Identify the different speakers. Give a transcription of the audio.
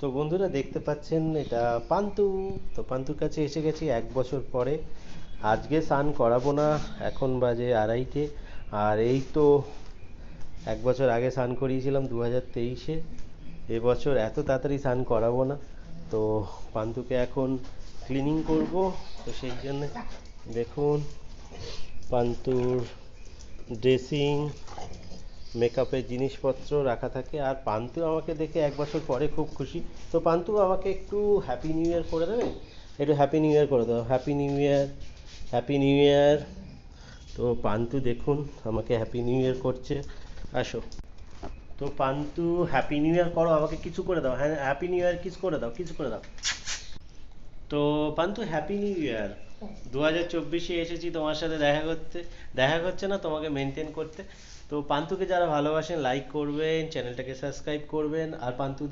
Speaker 1: তো বন্ধুরা দেখতে পাচ্ছেন এটা পান্তু। তো পান্তুর কাছে এসে গেছি 1 বছর পরে। আজকে স্নান করাবো না, এখন বাজে 2:30। আর এই তো 1 বছর আগে স্নান করিয়েছিলাম 2023-এ। এবছর এত তাড়াতাড়ি স্নান করাবো না। তো পান্তুকে এখন ক্লিনিং করব। তো সেই জন্য দেখুন পান্তুর ড্রেসিং, মেকআপের জিনিসপত্র রাখা থাকে। আর পান্তু আমাকে দেখে 1 বছর পরে খুব খুশি। তো পান্তু আমাকে একটু হ্যাপি নিউ ইয়ার করে দেবে, একটু হ্যাপি নিউ ইয়ার করে দাও। Happy new year, happy new year. তো পান্তু দেখুন আমাকে হ্যাপি নিউ ইয়ার করছে। আসো। তো পান্তু হ্যাপি নিউ ইয়ার করো, আমাকে কিছু করে দাও। হ্যাঁ, হ্যাপি নিউ ইয়ার কিস করে দাও, কিছু করে দাও। তো পান্তু হ্যাপি নিউ ইয়ার। 2024-এ এসেছি তোমার সাথে দেখা করতে, দেখা হচ্ছে না তোমাকে মেনটেন করতে। তো পান্তুকে যারা ভালোবাসেন লাইক করবেন, চ্যানেলটাকে সাবস্ক্রাইব করবেন। আর পান্তু